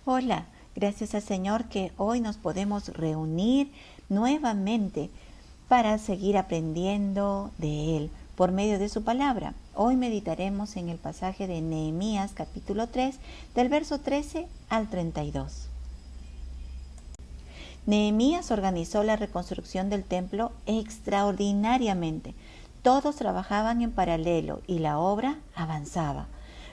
Hola, gracias al Señor que hoy nos podemos reunir nuevamente para seguir aprendiendo de Él por medio de su palabra. Hoy meditaremos en el pasaje de Nehemías capítulo 3 del verso 13 al 32. Nehemías organizó la reconstrucción del templo extraordinariamente. Todos trabajaban en paralelo y la obra avanzaba.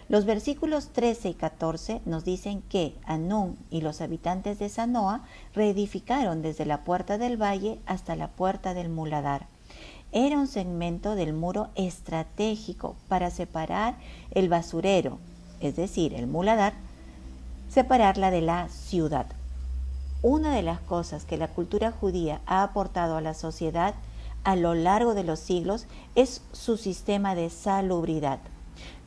Los versículos 13 y 14 nos dicen que Anún y los habitantes de Zanoa reedificaron desde la puerta del valle hasta la puerta del muladar. Era un segmento del muro estratégico para separar el basurero, es decir, el muladar, separarla de la ciudad. Una de las cosas que la cultura judía ha aportado a la sociedad a lo largo de los siglos es su sistema de salubridad.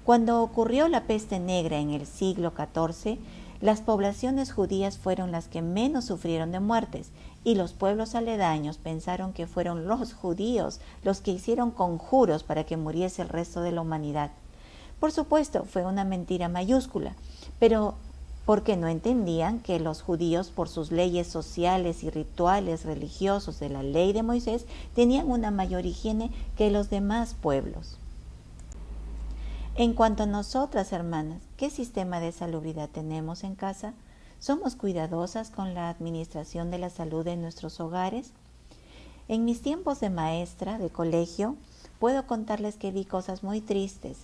Cuando ocurrió la peste negra en el siglo XIV, las poblaciones judías fueron las que menos sufrieron de muertes y los pueblos aledaños pensaron que fueron los judíos los que hicieron conjuros para que muriese el resto de la humanidad. Por supuesto, fue una mentira mayúscula, pero porque no entendían que los judíos, por sus leyes sociales y rituales religiosos de la ley de Moisés, tenían una mayor higiene que los demás pueblos. En cuanto a nosotras, hermanas, ¿qué sistema de salubridad tenemos en casa? ¿Somos cuidadosas con la administración de la salud en nuestros hogares? En mis tiempos de maestra de colegio, puedo contarles que vi cosas muy tristes,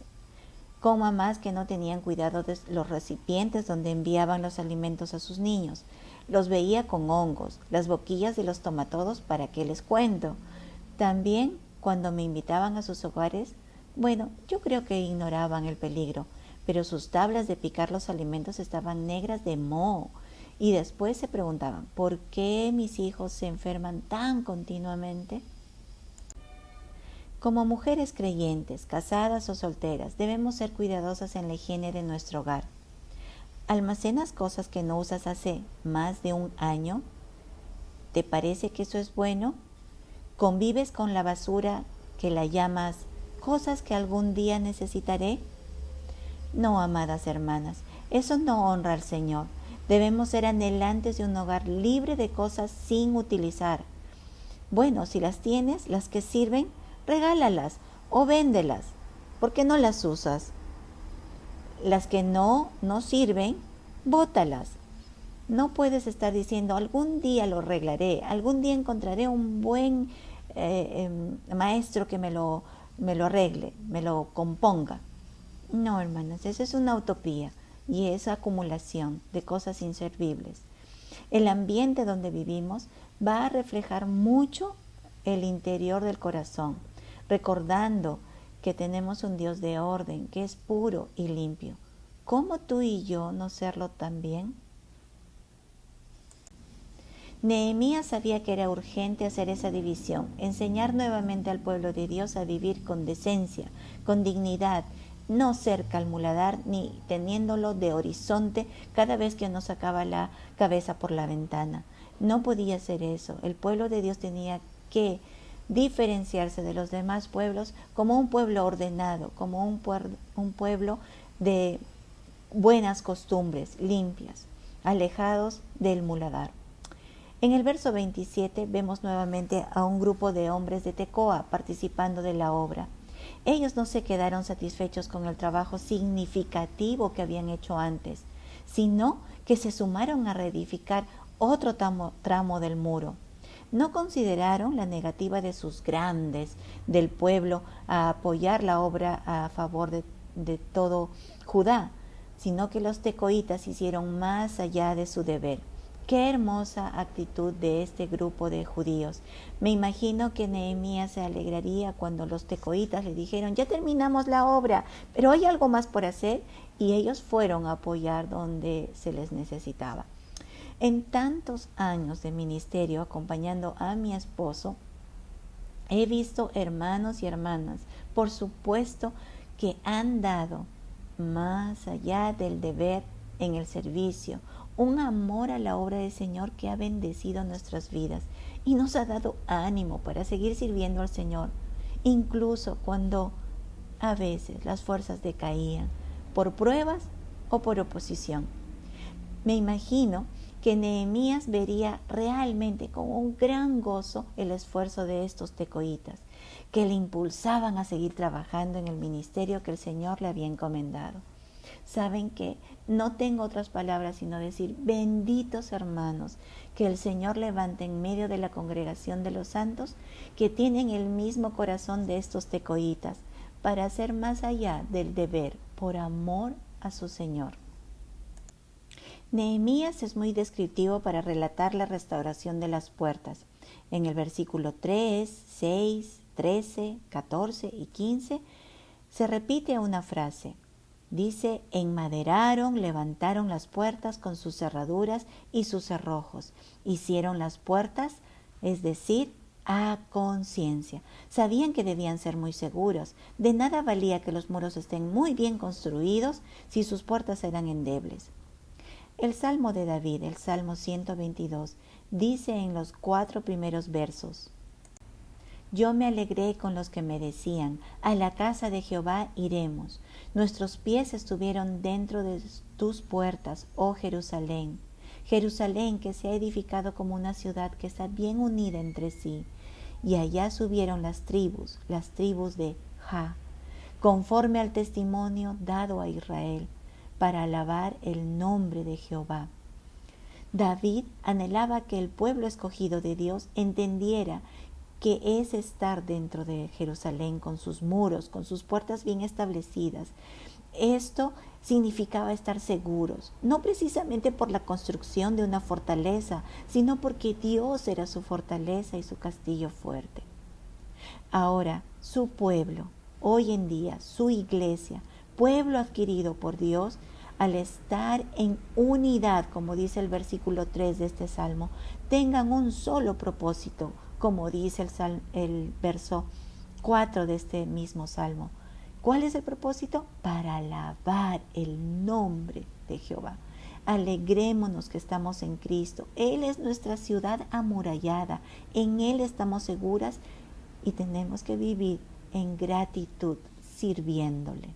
con mamás que no tenían cuidado de los recipientes donde enviaban los alimentos a sus niños. Los veía con hongos, las boquillas de los tomatodos, ¿para qué les cuento? También, cuando me invitaban a sus hogares, bueno, yo creo que ignoraban el peligro, pero sus tablas de picar los alimentos estaban negras de moho. Y después se preguntaban, ¿por qué mis hijos se enferman tan continuamente? Como mujeres creyentes, casadas o solteras, debemos ser cuidadosas en la higiene de nuestro hogar. ¿Almacenas cosas que no usas hace más de un año? ¿Te parece que eso es bueno? ¿Convives con la basura que la llamas cosas que algún día necesitaré? No, amadas hermanas, eso no honra al Señor. Debemos ser anhelantes de un hogar libre de cosas sin utilizar. Bueno, si las tienes, las que sirven, regálalas o véndelas. ¿Por qué no las usas? Las que no sirven, bótalas. No puedes estar diciendo, algún día lo arreglaré, algún día encontraré un buen maestro que me lo arregle, me lo componga. No, hermanas, esa es una utopía y es acumulación de cosas inservibles. El ambiente donde vivimos va a reflejar mucho el interior del corazón, recordando que tenemos un Dios de orden, que es puro y limpio. ¿Cómo tú y yo no serlo también? Nehemías sabía que era urgente hacer esa división, enseñar nuevamente al pueblo de Dios a vivir con decencia, con dignidad, no cerca al muladar ni teniéndolo de horizonte cada vez que nos sacaba la cabeza por la ventana. No podía hacer eso. El pueblo de Dios tenía que diferenciarse de los demás pueblos como un pueblo ordenado, como un pueblo de buenas costumbres, limpias, alejados del muladar. En el verso 27 vemos nuevamente a un grupo de hombres de Tecoa participando de la obra. Ellos no se quedaron satisfechos con el trabajo significativo que habían hecho antes, sino que se sumaron a reedificar otro tramo del muro. No consideraron la negativa de sus grandes del pueblo a apoyar la obra a favor de todo Judá, sino que los tecoitas hicieron más allá de su deber. Qué hermosa actitud de este grupo de judíos. Me imagino que Nehemías se alegraría cuando los tecoitas le dijeron, ya terminamos la obra, pero hay algo más por hacer, y ellos fueron a apoyar donde se les necesitaba. En tantos años de ministerio acompañando a mi esposo, he visto hermanos y hermanas, por supuesto, que han dado más allá del deber en el servicio, un amor a la obra del Señor que ha bendecido nuestras vidas y nos ha dado ánimo para seguir sirviendo al Señor, incluso cuando a veces las fuerzas decaían por pruebas o por oposición. Me imagino que Nehemías vería realmente con un gran gozo el esfuerzo de estos tecoitas, que le impulsaban a seguir trabajando en el ministerio que el Señor le había encomendado. Saben que no tengo otras palabras sino decir, benditos hermanos, que el Señor levante en medio de la congregación de los santos, que tienen el mismo corazón de estos tecoitas, para hacer más allá del deber, por amor a su Señor. Nehemías es muy descriptivo para relatar la restauración de las puertas. En el versículo 3, 6, 13, 14 y 15 se repite una frase. Dice, enmaderaron, levantaron las puertas con sus cerraduras y sus cerrojos. Hicieron las puertas, es decir, a conciencia. Sabían que debían ser muy seguros. De nada valía que los muros estén muy bien construidos si sus puertas eran endebles. El Salmo de David, el Salmo 122, dice en los 4 primeros versos, yo me alegré con los que me decían, a la casa de Jehová iremos. Nuestros pies estuvieron dentro de tus puertas, oh Jerusalén. Jerusalén que se ha edificado como una ciudad que está bien unida entre sí. Y allá subieron las tribus de Ja, conforme al testimonio dado a Israel, para alabar el nombre de Jehová. David anhelaba que el pueblo escogido de Dios entendiera que es estar dentro de Jerusalén con sus muros, con sus puertas bien establecidas. Esto significaba estar seguros, no precisamente por la construcción de una fortaleza, sino porque Dios era su fortaleza y su castillo fuerte. Ahora, su pueblo, hoy en día, su iglesia, pueblo adquirido por Dios, al estar en unidad, como dice el versículo 3 de este salmo, tengan un solo propósito, como dice el verso 4 de este mismo salmo. ¿Cuál es el propósito? Para alabar el nombre de Jehová. Alegrémonos que estamos en Cristo. Él es nuestra ciudad amurallada. En Él estamos seguras y tenemos que vivir en gratitud, sirviéndole.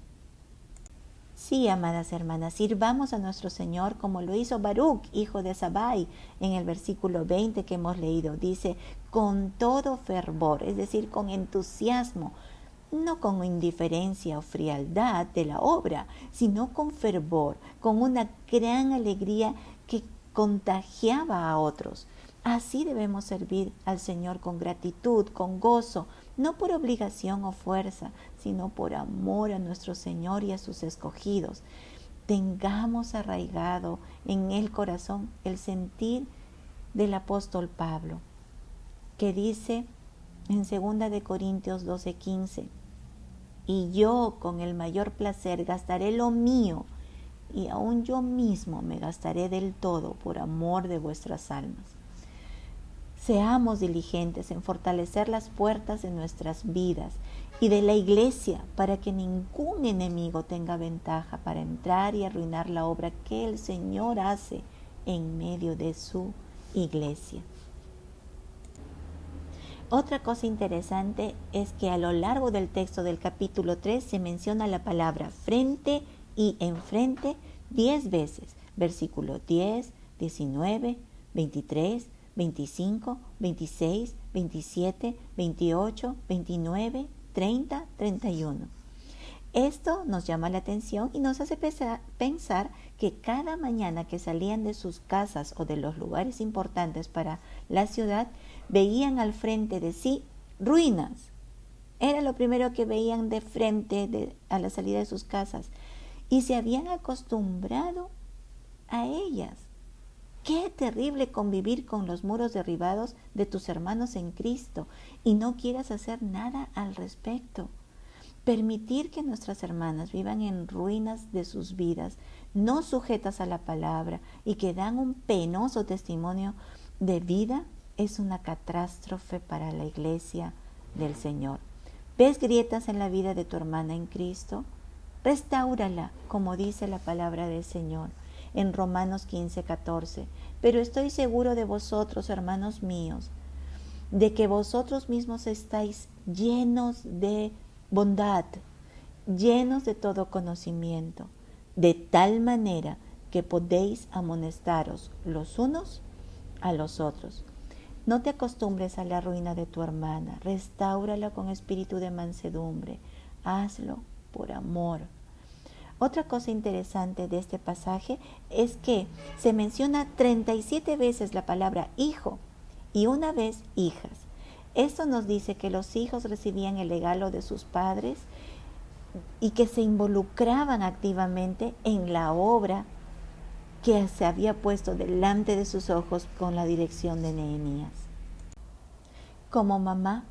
Sí, amadas hermanas, sirvamos a nuestro Señor como lo hizo Baruch, hijo de Zabai, en el versículo 20 que hemos leído. Dice, con todo fervor, es decir, con entusiasmo, no con indiferencia o frialdad de la obra, sino con fervor, con una gran alegría que contagiaba a otros. Así debemos servir al Señor con gratitud, con gozo, no por obligación o fuerza, sino por amor a nuestro Señor y a sus escogidos. Tengamos arraigado en el corazón el sentir del apóstol Pablo, que dice en 2 Corintios 12:15, y yo con el mayor placer gastaré lo mío, y aún yo mismo me gastaré del todo por amor de vuestras almas. Seamos diligentes en fortalecer las puertas de nuestras vidas y de la iglesia para que ningún enemigo tenga ventaja para entrar y arruinar la obra que el Señor hace en medio de su iglesia. Otra cosa interesante es que a lo largo del texto del capítulo 3 se menciona la palabra frente y enfrente 10 veces. Versículo 10, 19, 23, 25, 26, 27, 28, 29, 30, 31. Esto nos llama la atención y nos hace pensar que cada mañana que salían de sus casas o de los lugares importantes para la ciudad, veían al frente de sí ruinas. Era lo primero que veían de frente a la salida de sus casas y se habían acostumbrado a ellas. Qué terrible convivir con los muros derribados de tus hermanos en Cristo y no quieras hacer nada al respecto. Permitir que nuestras hermanas vivan en ruinas de sus vidas, no sujetas a la palabra y que dan un penoso testimonio de vida, es una catástrofe para la iglesia del Señor. ¿Ves grietas en la vida de tu hermana en Cristo? Restáurala, como dice la palabra del Señor en Romanos 15:14. Pero estoy seguro de vosotros, hermanos míos, de que vosotros mismos estáis llenos de bondad, llenos de todo conocimiento, de tal manera que podéis amonestaros los unos a los otros. No te acostumbres a la ruina de tu hermana, restáurala con espíritu de mansedumbre, hazlo por amor. Otra cosa interesante de este pasaje es que se menciona 37 veces la palabra hijo y una vez hijas. Esto nos dice que los hijos recibían el regalo de sus padres y que se involucraban activamente en la obra que se había puesto delante de sus ojos con la dirección de Nehemías. Como mamá,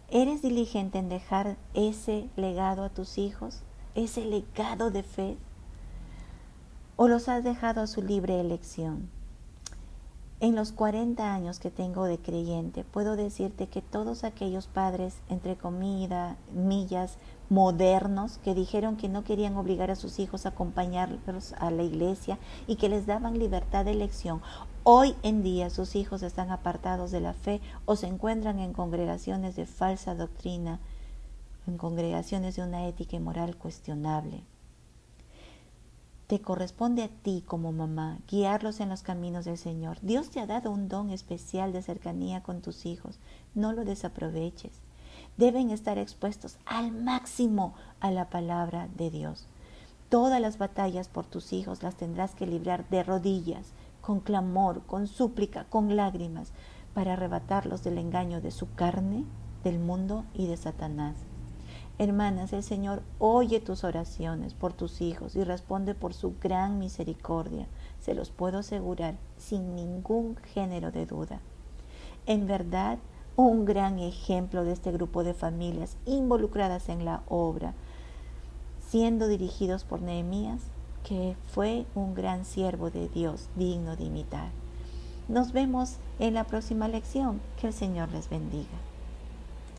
¿eres diligente en dejar ese legado a tus hijos? ¿Ese legado de fe? ¿O los has dejado a su libre elección? En los 40 años que tengo de creyente, puedo decirte que todos aquellos padres, entre comillas, modernos, que dijeron que no querían obligar a sus hijos a acompañarlos a la iglesia y que les daban libertad de elección, hoy en día sus hijos están apartados de la fe o se encuentran en congregaciones de falsa doctrina, en congregaciones de una ética y moral cuestionable. Te corresponde a ti como mamá guiarlos en los caminos del Señor. Dios te ha dado un don especial de cercanía con tus hijos. No lo desaproveches. Deben estar expuestos al máximo a la palabra de Dios. Todas las batallas por tus hijos las tendrás que librar de rodillas, con clamor, con súplica, con lágrimas, para arrebatarlos del engaño de su carne, del mundo y de Satanás. Hermanas, el Señor oye tus oraciones por tus hijos y responde por su gran misericordia. Se los puedo asegurar sin ningún género de duda. En verdad, un gran ejemplo de este grupo de familias involucradas en la obra, siendo dirigidos por Nehemías, que fue un gran siervo de Dios digno de imitar. Nos vemos en la próxima lección. Que el Señor les bendiga.